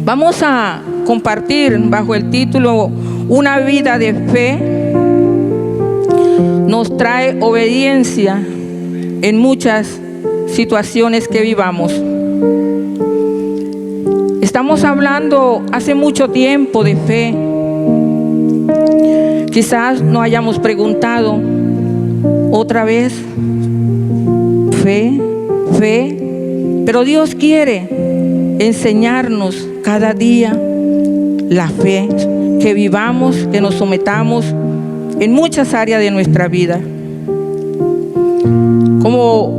Vamos a compartir bajo el título Una vida de fe nos trae obediencia en muchas situaciones que vivamos. Estamos hablando hace mucho tiempo de fe. Quizás no hayamos preguntado otra vez, fe, pero Dios quiere enseñarnos cada día la fe, que vivamos, que nos sometamos en muchas áreas de nuestra vida. Como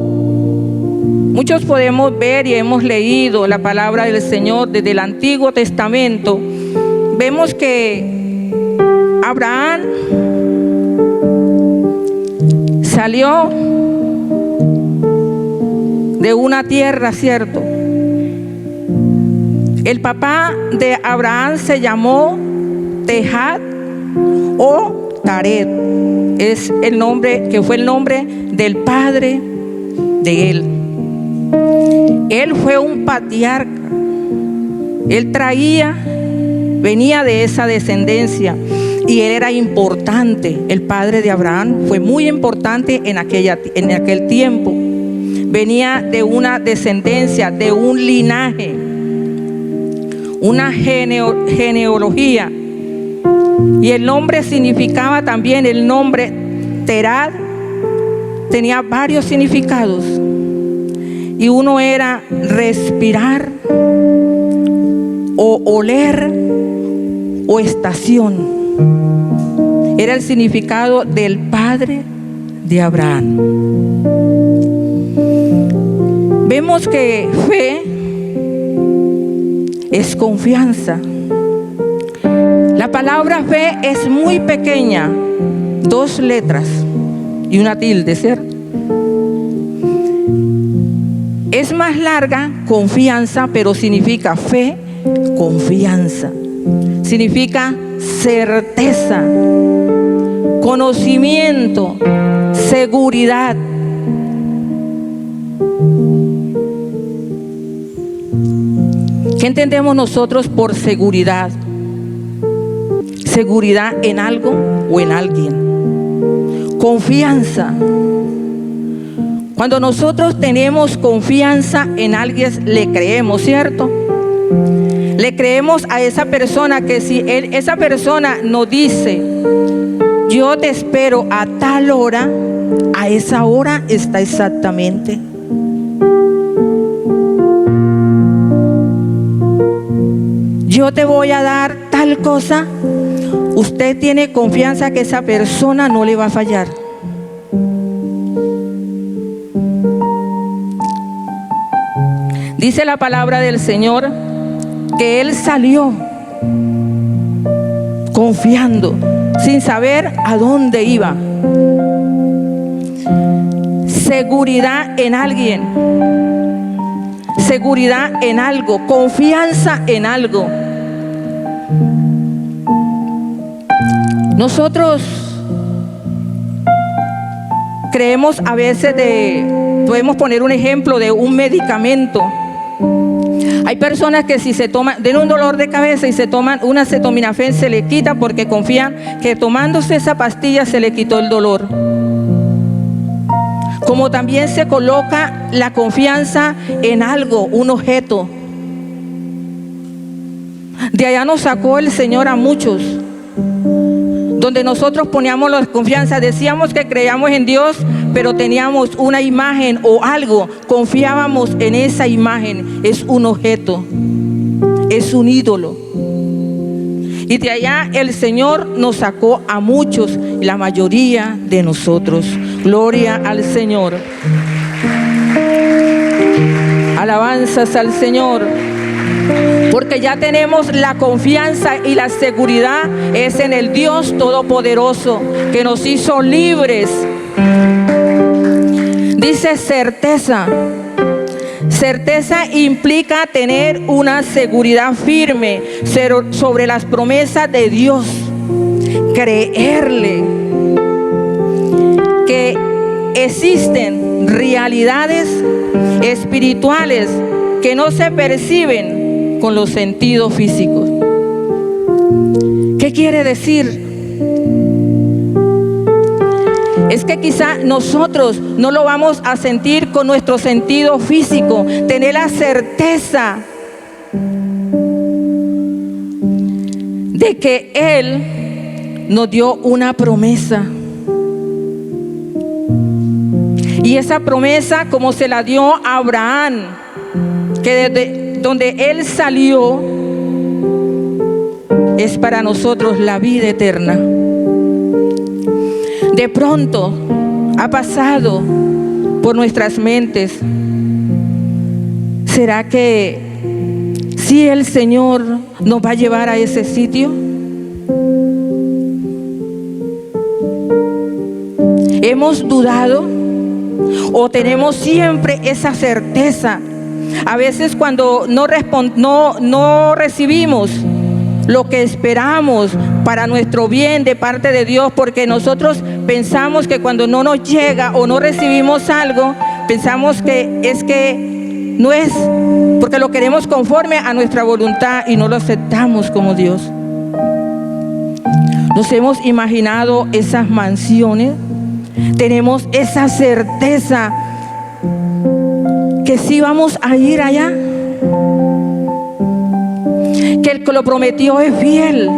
muchos podemos ver y hemos leído la palabra del Señor desde el Antiguo Testamento, vemos que Abraham salió de una tierra, ¿cierto? El papá de Abraham se llamó Tejat o Taret. Es el nombre que fue el nombre del padre de él. Él fue un patriarca. Él venía de esa descendencia y él era importante. El padre de Abraham fue muy importante en aquel tiempo. Venía de una descendencia, de un linaje, una genealogía. Y el nombre significaba también, el nombre Terad tenía varios significados. Y uno era respirar, o oler, o estación. Era el significado del padre de Abraham. Vemos que fe es confianza. La palabra fe es muy pequeña, 2 letras y una tilde, ¿cierto? Es más larga, confianza, pero significa fe, confianza. Significa certeza, conocimiento, seguridad. ¿Qué entendemos nosotros por seguridad? Seguridad en algo o en alguien. Confianza. Cuando nosotros tenemos confianza en alguien, le creemos, ¿cierto? Le creemos a esa persona, que si esa persona nos dice, yo te espero a tal hora, a esa hora está exactamente. Yo te voy a dar tal cosa, usted tiene confianza que esa persona no le va a fallar. Dice la palabra del Señor que él salió confiando, sin saber a dónde iba. Seguridad en alguien, seguridad en algo, confianza en algo. Nosotros creemos a veces podemos poner un ejemplo de un medicamento. Hay personas que si se toman, tienen un dolor de cabeza y se toman una acetaminofén, se le quita porque confían que tomándose esa pastilla se le quitó el dolor. Como también se coloca la confianza en algo, un objeto. De allá nos sacó el Señor a muchos, donde nosotros poníamos la confianza, decíamos que creíamos en Dios, pero teníamos una imagen o algo, confiábamos en esa imagen. Es un objeto, es un ídolo. Y de allá el Señor nos sacó a muchos, la mayoría de nosotros. Gloria al Señor. Alabanzas al Señor. Porque ya tenemos la confianza y la seguridad es en el Dios Todopoderoso que nos hizo libres. Dice certeza. Certeza implica tener una seguridad firme sobre las promesas de Dios. Creerle que existen realidades espirituales que no se perciben, con los sentidos físicos. ¿Qué quiere decir? Es que quizá nosotros no lo vamos a sentir con nuestro sentido físico, tener la certeza de que Él nos dio una promesa. Y esa promesa, como se la dio a Abraham, que desde donde él salió, es para nosotros la vida eterna. De pronto ha pasado por nuestras mentes: ¿será que sí el Señor nos va a llevar a ese sitio? ¿Hemos dudado o tenemos siempre esa certeza? A veces cuando no recibimos lo que esperamos para nuestro bien de parte de Dios, porque nosotros pensamos que cuando no nos llega o no recibimos algo, pensamos que es que no es porque lo queremos conforme a nuestra voluntad y no lo aceptamos como Dios. Nos hemos imaginado esas mansiones, tenemos esa certeza que sí vamos a ir allá, que el que lo prometió es fiel.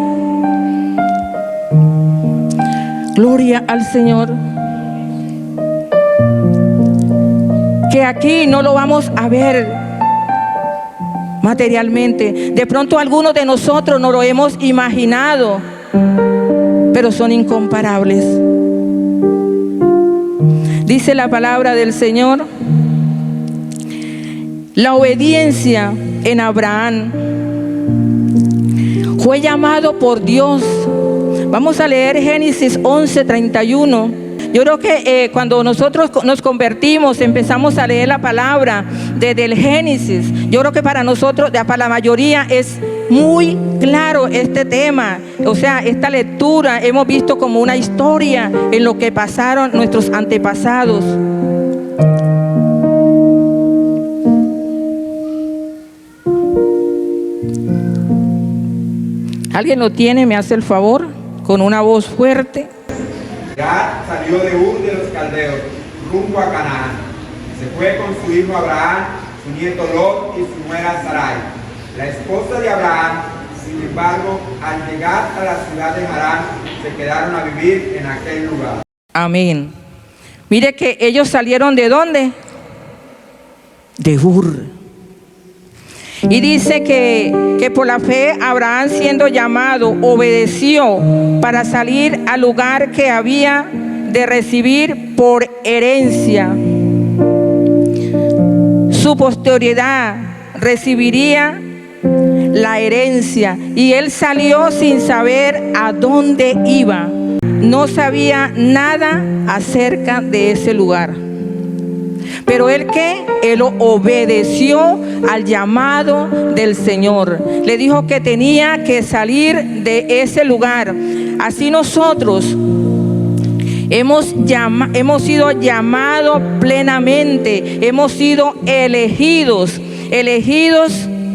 Gloria al Señor. Que aquí no lo vamos a ver materialmente. De pronto algunos de nosotros no lo hemos imaginado, pero son incomparables. Dice la palabra del Señor: la obediencia en Abraham. Fue llamado por Dios. Vamos a leer Génesis 11:31. Yo creo que cuando nosotros nos convertimos, empezamos a leer la palabra desde el Génesis. Yo creo que para nosotros, para la mayoría, es muy claro este tema. O sea, esta lectura hemos visto como una historia en lo que pasaron nuestros antepasados. ¿Alguien lo tiene? ¿Me hace el favor? Con una voz fuerte. Gad salió de Ur de los Caldeos, rumbo a Canaán. Se fue con su hijo Abraham, su nieto Lot y su nuera Sarai, la esposa de Abraham. Sin embargo, al llegar a la ciudad de Harán, se quedaron a vivir en aquel lugar. Amén. Mire que ellos salieron ¿de dónde? De Ur. Y dice que por la fe Abraham, siendo llamado, obedeció para salir al lugar que había de recibir por herencia. Su posteridad recibiría la herencia, y él salió sin saber a dónde iba. No sabía nada acerca de ese lugar. Pero él obedeció al llamado del Señor. Le dijo que tenía que salir de ese lugar. Así nosotros hemos sido llamados plenamente. Hemos sido elegidos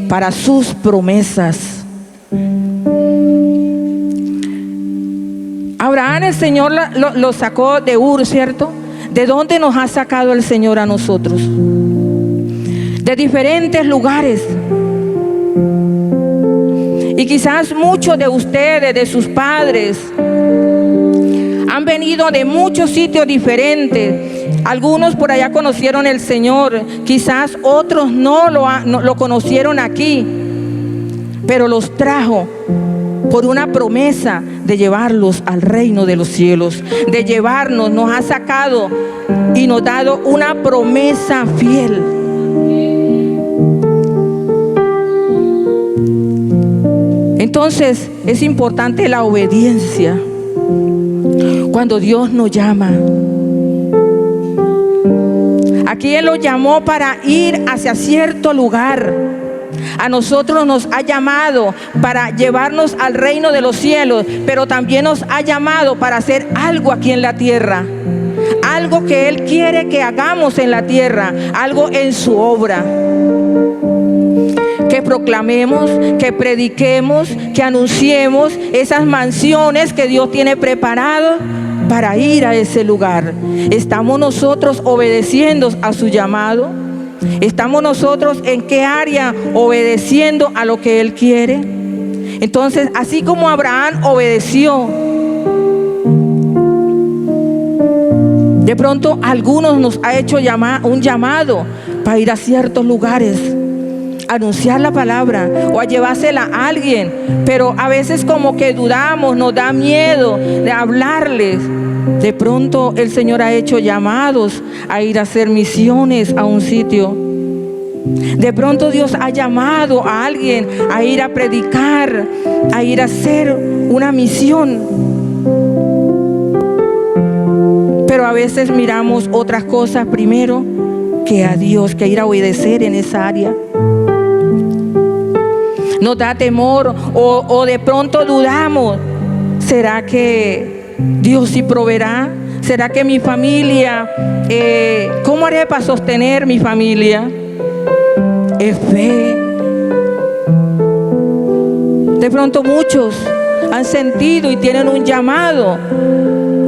para sus promesas. Abraham, el Señor lo sacó de Ur, ¿cierto? ¿De dónde nos ha sacado el Señor a nosotros? De diferentes lugares. Y quizás muchos de ustedes, de sus padres, han venido de muchos sitios diferentes. Algunos por allá conocieron el Señor, quizás otros no lo conocieron aquí, pero los trajo por una promesa de llevarlos al reino de los cielos, de llevarnos. Nos ha sacado y nos ha dado una promesa fiel. Entonces es importante la obediencia cuando Dios nos llama. Aquí Él lo llamó para ir hacia cierto lugar. A nosotros nos ha llamado para llevarnos al reino de los cielos, pero también nos ha llamado para hacer algo aquí en la tierra. Algo que Él quiere que hagamos en la tierra, algo en su obra. que proclamemos, que prediquemos, que anunciemos esas mansiones que Dios tiene preparadas para ir a ese lugar. ¿Estamos nosotros obedeciendo a su llamado? ¿Estamos nosotros en qué área obedeciendo a lo que Él quiere? Entonces, así como Abraham obedeció, de pronto a algunos nos ha hecho un llamado para ir a ciertos lugares, a anunciar la palabra o a llevársela a alguien, pero a veces como que dudamos, nos da miedo de hablarles. De pronto el Señor ha hecho llamados a ir a hacer misiones a un sitio. De pronto Dios ha llamado a alguien a ir a predicar, a ir a hacer una misión. Pero a veces miramos otras cosas primero que a Dios, que ir a obedecer en esa área. Nos da temor o de pronto dudamos. ¿Será que Dios sí proveerá? ¿Será que mi familia, cómo haré para sostener mi familia? Es fe. De pronto muchos han sentido y tienen un llamado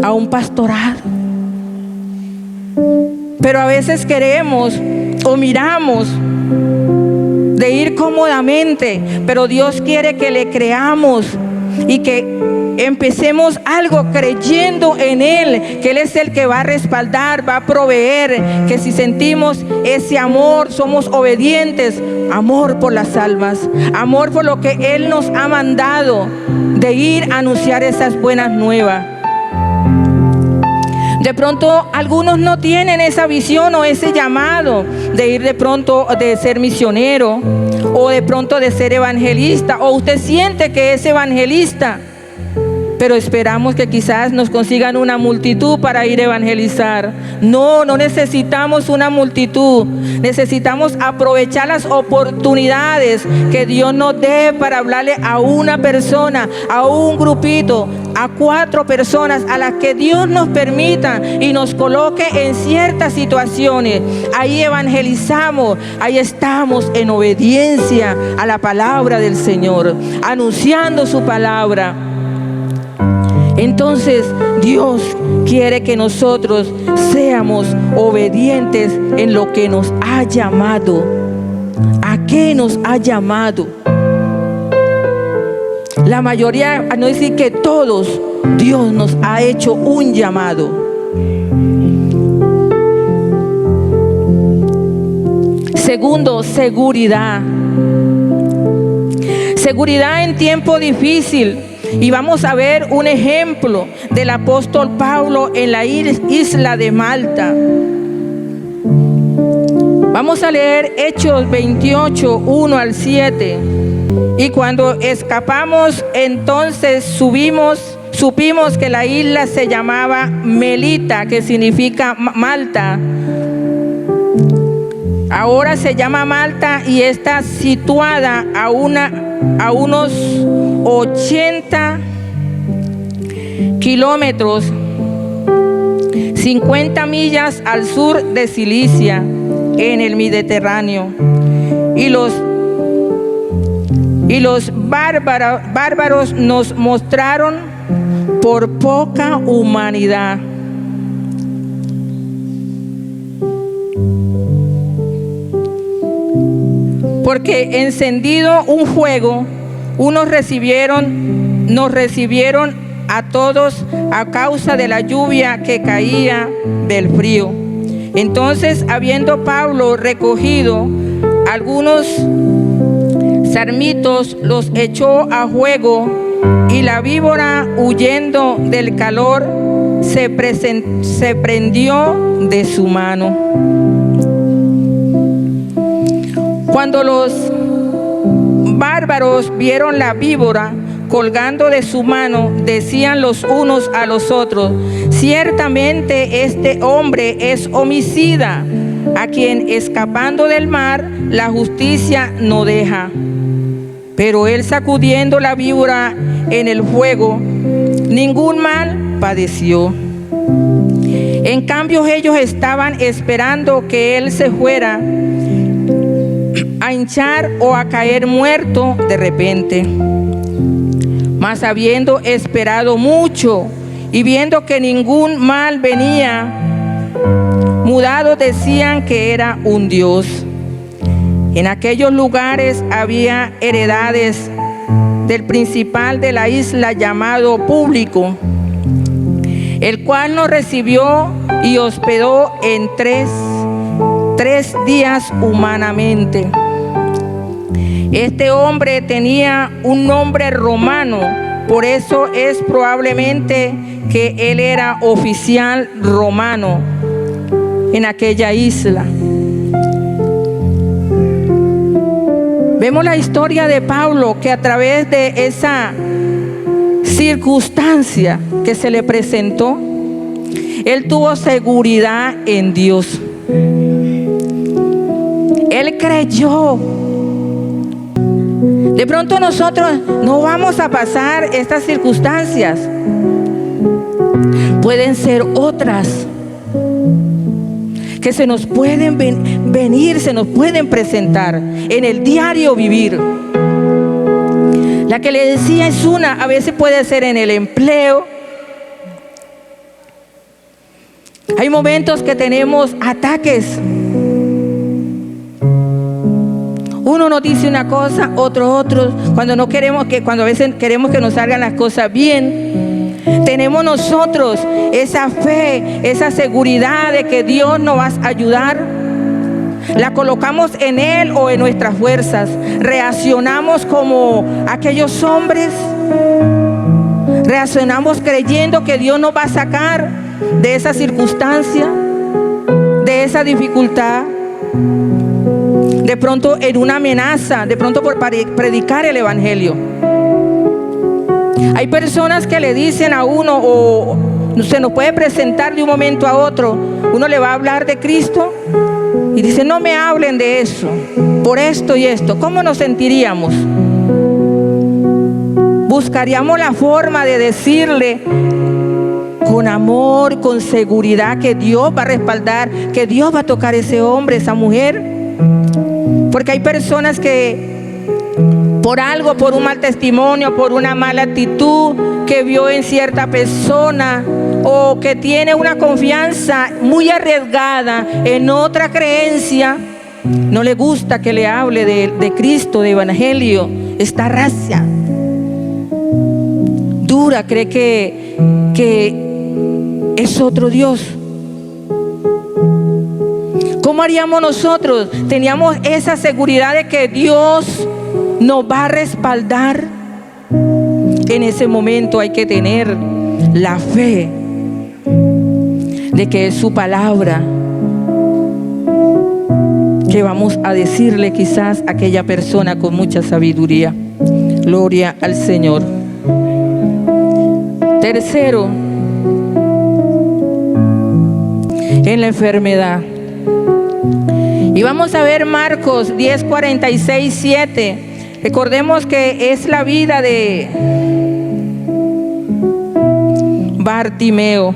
a un pastorado, pero a veces queremos o miramos de ir cómodamente, pero Dios quiere que le creamos y que empecemos algo creyendo en Él, que Él es el que va a respaldar, va a proveer, que si sentimos ese amor, somos obedientes, amor por las almas, amor por lo que Él nos ha mandado de ir a anunciar esas buenas nuevas. De pronto algunos no tienen esa visión o ese llamado de ir de pronto de ser misionero o de pronto de ser evangelista, o usted siente que es evangelista, pero esperamos que quizás nos consigan una multitud para ir a evangelizar. No necesitamos una multitud. Necesitamos aprovechar las oportunidades que Dios nos dé para hablarle a una persona, a un grupito, a 4 personas a las que Dios nos permita y nos coloque en ciertas situaciones. Ahí evangelizamos, ahí estamos en obediencia a la palabra del Señor, anunciando su palabra. Entonces Dios quiere que nosotros seamos obedientes en lo que nos ha llamado. ¿A qué nos ha llamado? La mayoría, a no decir que todos, Dios nos ha hecho un llamado. Segundo, seguridad. Seguridad en tiempo difícil. Y vamos a ver un ejemplo del apóstol Pablo en la isla de Malta. Vamos a leer Hechos 28, 1 al 7. Y cuando escapamos, entonces supimos que la isla se llamaba Melita, que significa Malta. Ahora se llama Malta y está situada a unos 80 kilómetros, 50 millas al sur de Cilicia, en el Mediterráneo. Y los bárbaros nos mostraron por poca humanidad. Porque encendido un fuego, nos recibieron a todos a causa de la lluvia que caía del frío. Entonces, habiendo Pablo recogido algunos sarmientos, los echó a fuego, y la víbora, huyendo del calor, se prendió de su mano. Cuando los bárbaros vieron la víbora colgando de su mano, decían los unos a los otros: ciertamente este hombre es homicida, a quien escapando del mar la justicia no deja. Pero él, sacudiendo la víbora en el fuego, ningún mal padeció. En cambio ellos estaban esperando que él se fuera a hinchar o a caer muerto de repente. Mas habiendo esperado mucho y viendo que ningún mal venía, mudados decían que era un dios. En aquellos lugares había heredades del principal de la isla llamado Público, el cual nos recibió y hospedó en tres días humanamente. Este hombre tenía un nombre romano, por eso es probablemente que él era oficial romano en aquella isla. Vemos la historia de Pablo, que a través de esa circunstancia que se le presentó, él tuvo seguridad en Dios. Él creyó. De pronto nosotros no vamos a pasar estas circunstancias. Pueden ser otras que se nos pueden venir, se nos pueden presentar en el diario vivir. La que le decía es una, a veces puede ser en el empleo. Hay momentos que tenemos ataques. Uno nos dice una cosa, otro. Cuando a veces queremos que nos salgan las cosas bien. Tenemos nosotros esa fe, esa seguridad de que Dios nos va a ayudar. La colocamos en Él o en nuestras fuerzas. Reaccionamos como aquellos hombres. Reaccionamos creyendo que Dios nos va a sacar de esa circunstancia, de esa dificultad. De pronto en una amenaza, de pronto por predicar el evangelio. Hay personas que le dicen a uno, o se nos puede presentar de un momento a otro, uno le va a hablar de Cristo y dice: no me hablen de eso, por esto y esto. ¿Cómo nos sentiríamos? Buscaríamos la forma de decirle con amor, con seguridad, que Dios va a respaldar, que Dios va a tocar a ese hombre, esa mujer. Porque hay personas que por algo, por un mal testimonio, por una mala actitud que vio en cierta persona, o que tiene una confianza muy arriesgada en otra creencia, no le gusta que le hable de Cristo, de evangelio. Esta raza dura cree que es otro Dios. ¿Cómo haríamos nosotros? Teníamos esa seguridad de que Dios nos va a respaldar. En ese momento hay que tener la fe de que es su palabra que vamos a decirle quizás a aquella persona con mucha sabiduría. Gloria al Señor. Tercero, en la enfermedad. Y vamos a ver Marcos 10:46-7. Recordemos que es la vida de Bartimeo.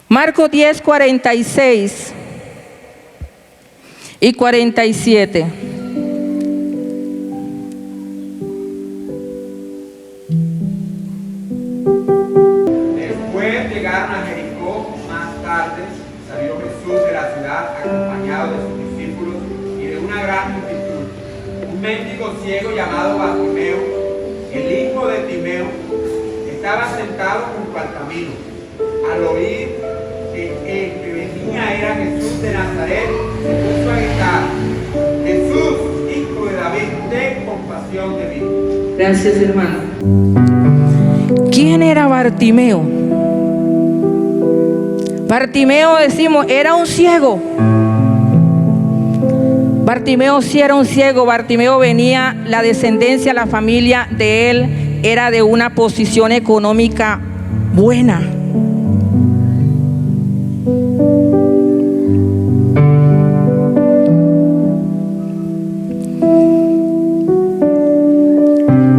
Marcos 10:46 y 47. Después llegaron a Jericó. Más tarde salió Jesús de la ciudad acompañado de sus discípulos y de una gran multitud. Un mendigo ciego llamado Bartimeo, el hijo de Timeo, estaba sentado junto al camino. Al oír que el que venía era Jesús de Nazaret, se puso a gritar: Jesús, hijo de David, ten compasión de mí. Gracias, hermano. ¿Quién era Bartimeo? Bartimeo, decimos, era un ciego. Bartimeo sí era un ciego. Bartimeo venía, la descendencia, la familia de él era de una posición económica buena.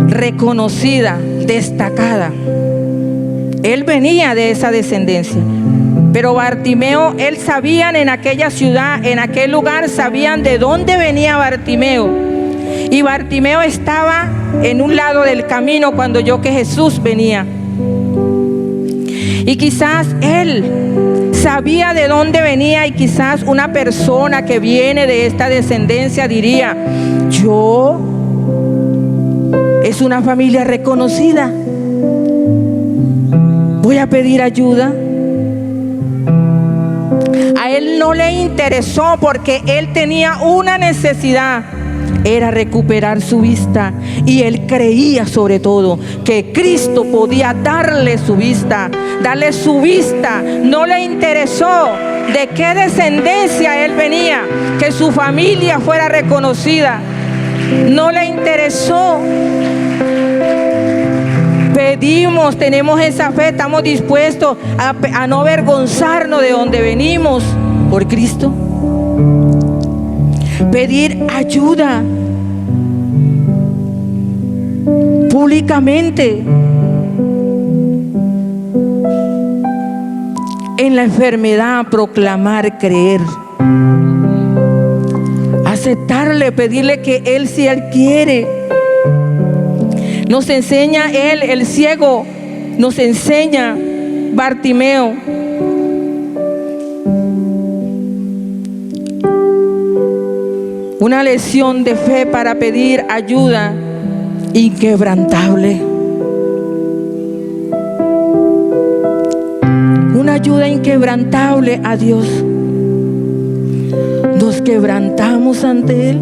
Reconocida, destacada. Él venía de esa descendencia, Pero Bartimeo, él sabían en aquella ciudad, en aquel lugar, sabían de dónde venía Bartimeo. Y Bartimeo estaba en un lado del camino cuando oyó que Jesús venía. Y quizás él sabía de dónde venía, y quizás una persona que viene de esta descendencia diría: es una familia reconocida, voy a pedir ayuda. A él no le interesó, porque él tenía una necesidad, era recuperar su vista, y él creía sobre todo que Cristo podía darle su vista, No le interesó de qué descendencia él venía, que su familia fuera reconocida, no le interesó. Pedimos, tenemos esa fe, estamos dispuestos a no avergonzarnos de donde venimos por Cristo. Pedir ayuda públicamente. En la enfermedad, proclamar, creer. Aceptarle, pedirle que Él, si Él quiere. Nos enseña Él, el ciego, nos enseña Bartimeo. Una lección de fe para pedir ayuda inquebrantable. Una ayuda inquebrantable a Dios. Nos quebrantamos ante Él.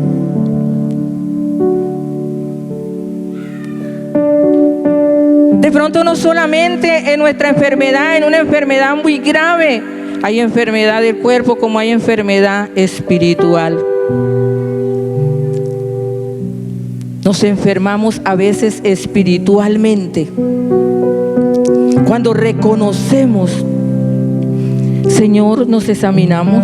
De pronto no solamente en nuestra enfermedad, en una enfermedad muy grave, hay enfermedad del cuerpo como hay enfermedad espiritual. Nos enfermamos a veces espiritualmente. Cuando reconocemos, Señor, nos examinamos.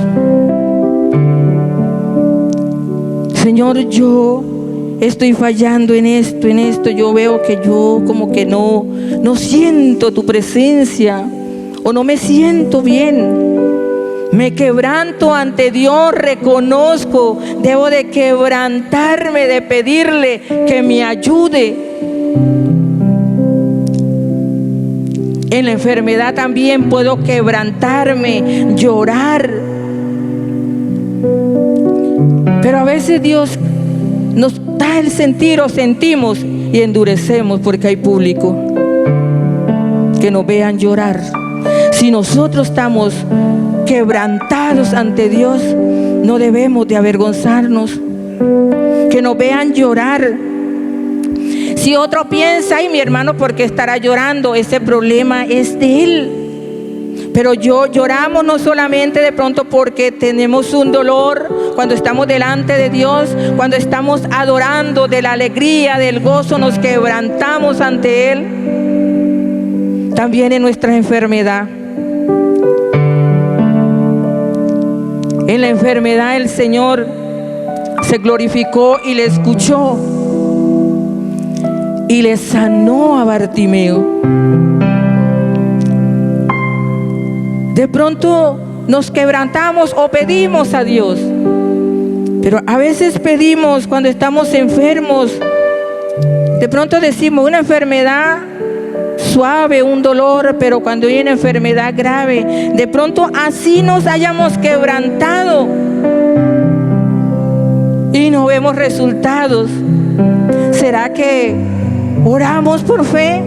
Señor, yo estoy fallando en esto, yo veo que yo como que no siento tu presencia, o no me siento bien. Me quebranto ante Dios, reconozco, debo de quebrantarme, de pedirle que me ayude. En la enfermedad también puedo quebrantarme, llorar. Pero a veces Dios nos da el sentir, o sentimos y endurecemos porque hay público que nos vean llorar. Si nosotros estamos quebrantados ante Dios, no debemos de avergonzarnos, que nos vean llorar. Si otro piensa: ay, mi hermano, ¿por qué estará llorando? Ese problema es de él. Pero lloramos no solamente de pronto porque tenemos un dolor, cuando estamos delante de Dios, cuando estamos adorando, de la alegría, del gozo, nos quebrantamos ante Él. También en nuestra enfermedad. En la enfermedad el Señor se glorificó y le escuchó y le sanó a Bartimeo. De pronto nos quebrantamos o pedimos a Dios, pero a veces pedimos cuando estamos enfermos. De pronto decimos una enfermedad suave, un dolor, pero cuando hay una enfermedad grave, de pronto así nos hayamos quebrantado y no vemos resultados. ¿Será que oramos por fe?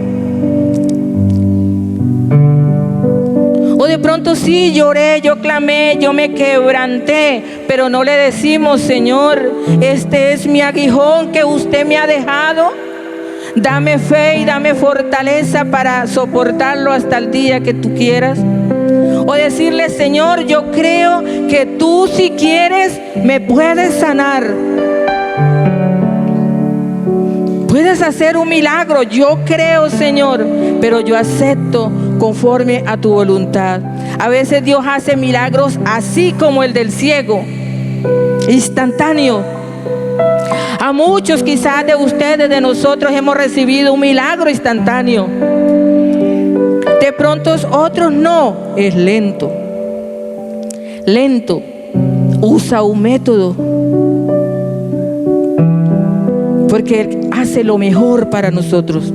O de pronto sí, lloré, yo clamé, yo me quebranté, pero no le decimos: Señor, este es mi aguijón que usted me ha dejado. Dame fe y dame fortaleza para soportarlo hasta el día que tú quieras. O decirle: Señor, yo creo que tú, si quieres, me puedes sanar. Puedes hacer un milagro, yo creo, Señor, pero yo acepto conforme a tu voluntad. A veces Dios hace milagros así como el del ciego, instantáneo. A muchos quizás de ustedes, de nosotros, hemos recibido un milagro instantáneo. De pronto otros no, es lento. lento, usa un método, porque Él hace lo mejor para nosotros.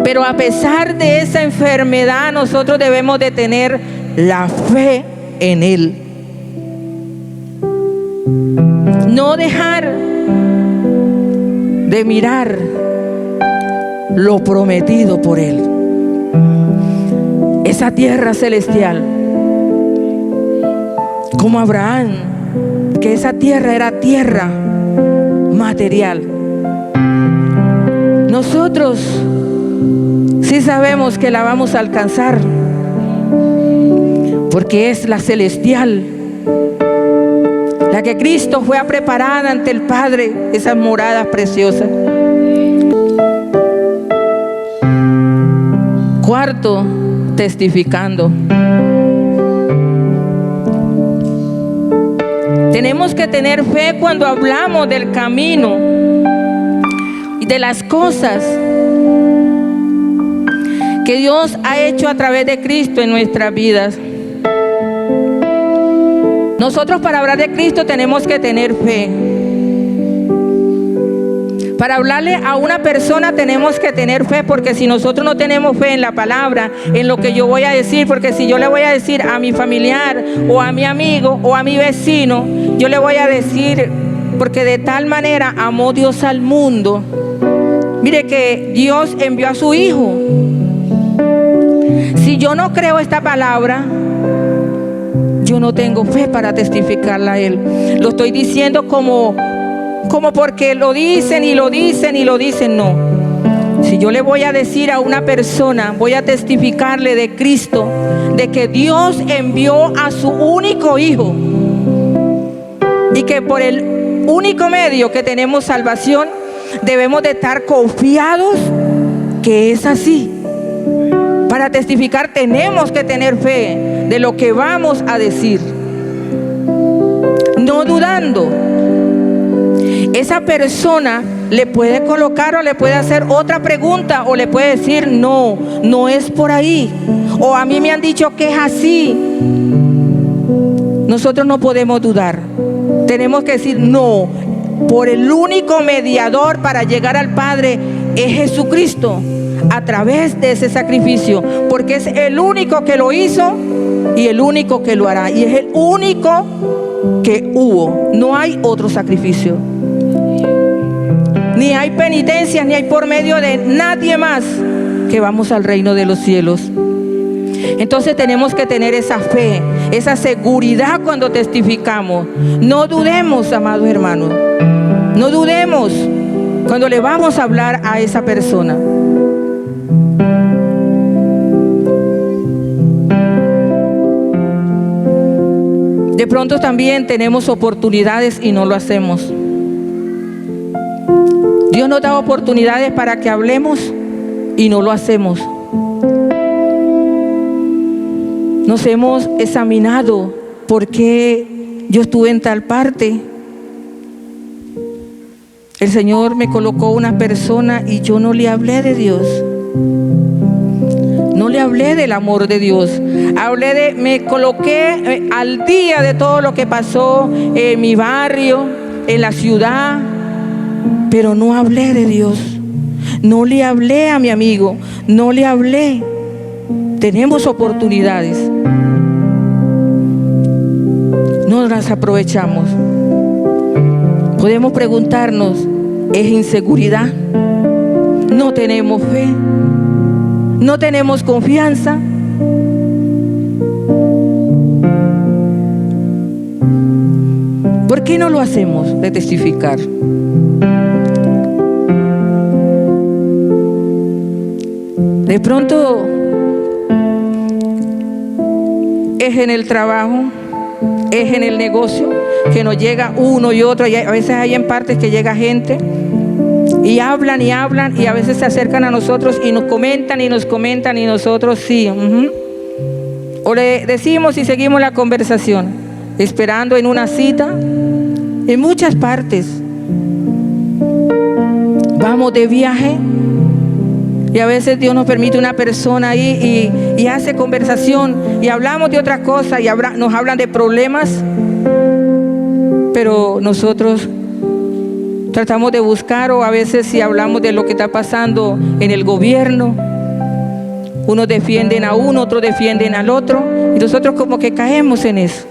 Pero a pesar de esa enfermedad, nosotros debemos de tener la fe en Él. No dejar de mirar lo prometido por Él. Esa tierra celestial, como Abraham, que esa tierra era tierra material. Nosotros sí sabemos que la vamos a alcanzar, porque es la celestial, la que Cristo fue a preparar ante el Padre, esas moradas preciosas. Cuarto, testificando. Tenemos que tener fe cuando hablamos del camino y de las cosas que Dios ha hecho a través de Cristo en nuestras vidas. Nosotros, para hablar de Cristo, tenemos que tener fe. Para hablarle a una persona tenemos que tener fe, porque si nosotros no tenemos fe en la palabra, en lo que yo voy a decir, porque si yo le voy a decir a mi familiar o a mi amigo o a mi vecino, yo le voy a decir, porque de tal manera amó Dios al mundo. Mire que Dios envió a su Hijo. Si yo no creo esta palabra, yo no tengo fe para testificarla a Él. Lo estoy diciendo como porque lo dicen y lo dicen y lo dicen. No. Si yo le voy a decir a una persona, voy a testificarle de Cristo, de que Dios envió a su único Hijo y que por el único medio que tenemos salvación, debemos de estar confiados que es así. Para testificar tenemos que tener fe de lo que vamos a decir, no dudando. Esa persona le puede colocar o le puede hacer otra pregunta, o le puede decir no, no es por ahí, o a mí me han dicho que es así. Nosotros no podemos dudar, tenemos que decir no, por el único mediador para llegar al Padre es Jesucristo, a través de ese sacrificio, porque es el único que lo hizo y el único que lo hará, y es el único que hubo. No hay otro sacrificio, ni hay penitencias, ni hay por medio de nadie más que vamos al reino de los cielos. Entonces tenemos que tener esa fe, esa seguridad cuando testificamos. No dudemos, amados hermanos, no dudemos cuando le vamos a hablar a esa persona. De pronto también tenemos oportunidades y no lo hacemos. Dios nos da oportunidades para que hablemos y no lo hacemos. Nos hemos examinado por qué yo estuve en tal parte. El Señor me colocó una persona y yo no le hablé de Dios. No le hablé del amor de Dios. Me coloqué al día de todo lo que pasó en mi barrio, en la ciudad, pero no hablé de Dios. No le hablé a mi amigo, no le hablé. Tenemos oportunidades, no las aprovechamos. Podemos preguntarnos, ¿es inseguridad? No tenemos fe, no tenemos confianza. ¿Por qué no lo hacemos de testificar? De pronto es en el trabajo, es en el negocio que nos llega uno y otro, y a veces hay en partes que llega gente y hablan y hablan, y a veces se acercan a nosotros y nos comentan y nosotros sí, o le decimos y seguimos la conversación, esperando en una cita. En muchas partes vamos de viaje Y a veces Dios nos permite una persona ahí y hace conversación y hablamos de otra cosa y nos hablan de problemas, pero nosotros tratamos de buscar, o a veces si hablamos de lo que está pasando en el gobierno, unos defienden a uno, otros defienden al otro, y nosotros como que caemos en eso.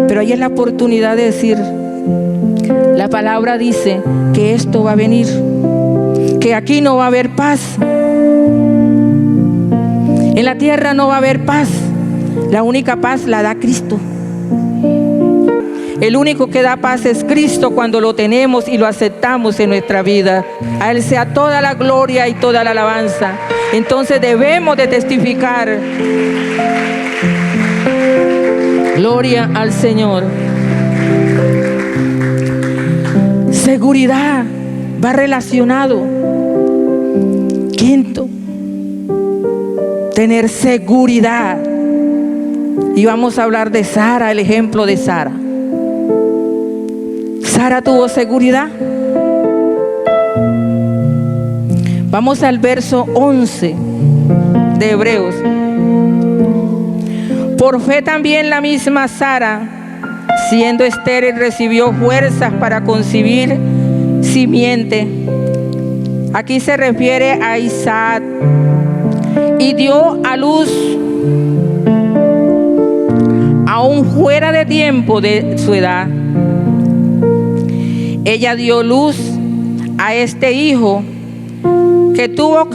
Pero ahí es la oportunidad de decir, la palabra dice que esto va a venir, que aquí no va a haber paz, en la tierra no va a haber paz, la única paz la da Cristo. El único que da paz es Cristo cuando lo tenemos y lo aceptamos en nuestra vida. A Él sea toda la gloria y toda la alabanza. Entonces debemos de testificar. Gloria al Señor. Seguridad va relacionado. Quinto, tener seguridad. Y vamos a hablar de Sara, el ejemplo de Sara. Sara tuvo seguridad. Vamos al verso 11 de Hebreos. Por fe también la misma Sara, siendo estéril, recibió fuerzas para concebir simiente. Aquí se refiere a Isaac. Y dio a luz aún fuera de tiempo de su edad. Ella dio luz a este hijo que tuvo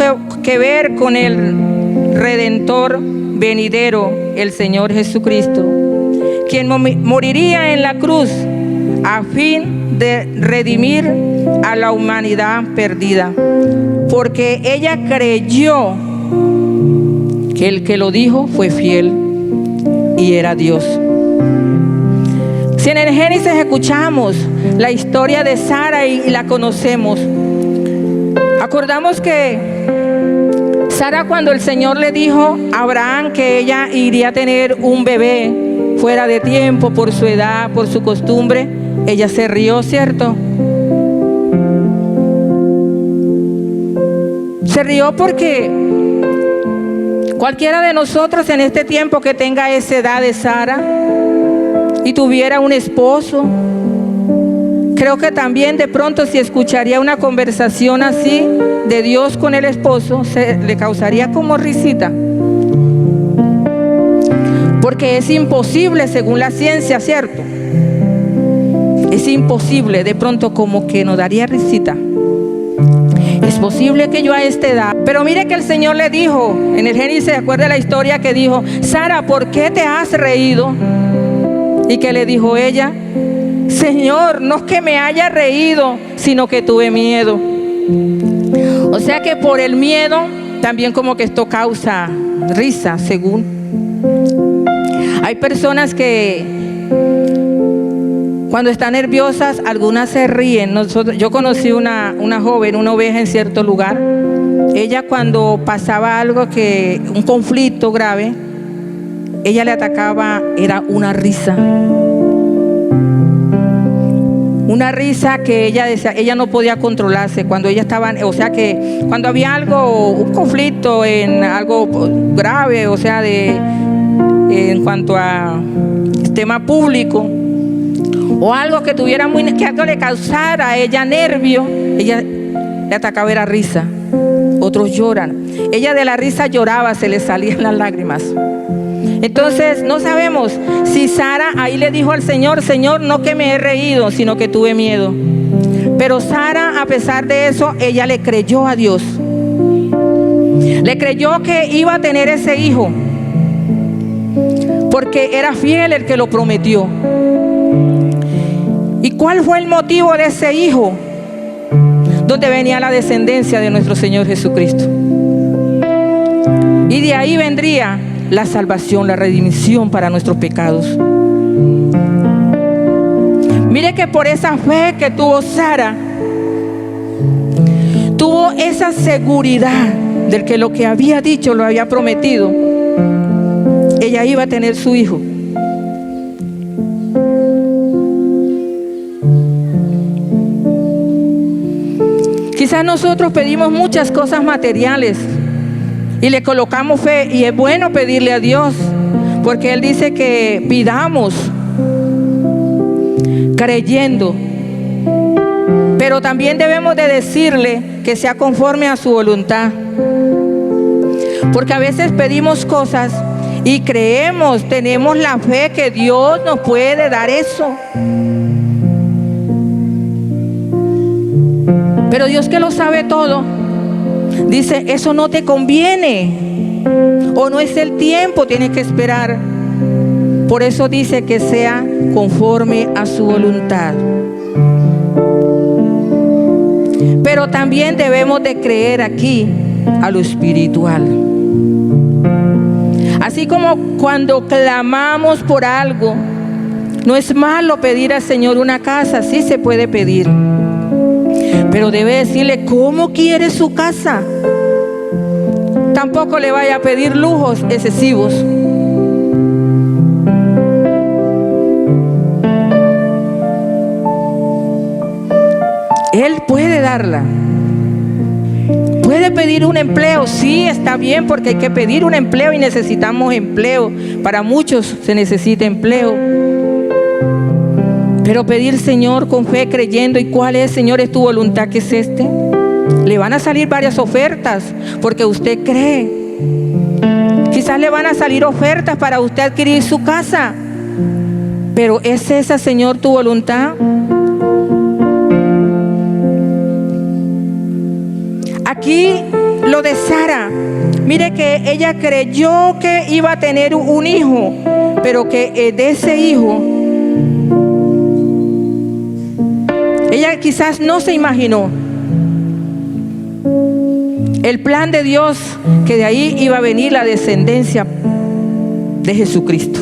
que ver con el Redentor venidero, el Señor Jesucristo, quien moriría en la cruz a fin de redimir a la humanidad perdida, porque ella creyó que el que lo dijo fue fiel y era Dios. Si en el Génesis escuchamos la historia de Sara y la conocemos, acordamos que Sara, cuando el Señor le dijo a Abraham que ella iría a tener un bebé fuera de tiempo por su edad, por su costumbre, ella se rió, ¿cierto? Se rió porque cualquiera de nosotros en este tiempo que tenga esa edad de Sara y tuviera un esposo, creo que también de pronto si escucharía una conversación así de Dios con el esposo, le causaría como risita. Porque es imposible según la ciencia, ¿cierto? Es imposible, de pronto como que nos daría risita. Es posible que yo a esta edad, pero mire que el Señor le dijo, en el Génesis, ¿se acuerda la historia que dijo? Sara, ¿por qué te has reído? Y que le dijo ella, Señor, no es que me haya reído, sino que tuve miedo. O sea que por el miedo, también como que esto causa risa, según. Hay personas que cuando están nerviosas, algunas se ríen. Yo conocí una joven, una oveja en cierto lugar. Ella cuando pasaba algo, un conflicto grave, ella le atacaba, era una risa. Una risa que ella decía, ella no podía controlarse cuando ella estaba, o sea que cuando había algo, un conflicto en algo grave, o sea, en cuanto a tema público, o algo que tuviera que algo le causara a ella nervio, ella le atacaba, era risa. Otros lloran. Ella de la risa lloraba, se le salían las lágrimas. Entonces no sabemos si Sara ahí le dijo al Señor, Señor, no que me he reído, sino que tuve miedo. Pero Sara, a pesar de eso, ella le creyó a Dios. Le creyó que iba a tener ese hijo, porque era fiel el que lo prometió. ¿Y cuál fue el motivo de ese hijo? Donde venía la descendencia de nuestro Señor Jesucristo. Y de ahí vendría la salvación, la redención para nuestros pecados. Mire que por esa fe que tuvo Sara, tuvo esa seguridad de que lo que había dicho, lo había prometido, ella iba a tener su hijo. Quizás nosotros pedimos muchas cosas materiales y le colocamos fe, y es bueno pedirle a Dios, porque Él dice que pidamos creyendo, pero también debemos de decirle que sea conforme a su voluntad, porque a veces pedimos cosas y creemos, tenemos la fe que Dios nos puede dar eso, pero Dios, que lo sabe todo, dice: eso no te conviene, o no es el tiempo, tienes que esperar. Por eso dice que sea conforme a su voluntad. Pero también debemos de creer aquí a lo espiritual. Así como cuando clamamos por algo, no es malo pedir al Señor una casa, sí se puede pedir, pero debe decirle cómo quiere su casa. Tampoco le vaya a pedir lujos excesivos. Él puede darla. Puede pedir un empleo, sí, está bien, porque hay que pedir un empleo y necesitamos empleo. Para muchos se necesita empleo. Pero pedir, Señor, con fe, creyendo. ¿Y cuál es, Señor? ¿Es tu voluntad que es este? Le van a salir varias ofertas porque usted cree. Quizás le van a salir ofertas para usted adquirir su casa. Pero ¿es esa, Señor, tu voluntad? Aquí lo de Sara, mire que ella creyó que iba a tener un hijo, pero que de ese hijo, ella quizás no se imaginó el plan de Dios, que de ahí iba a venir la descendencia de Jesucristo.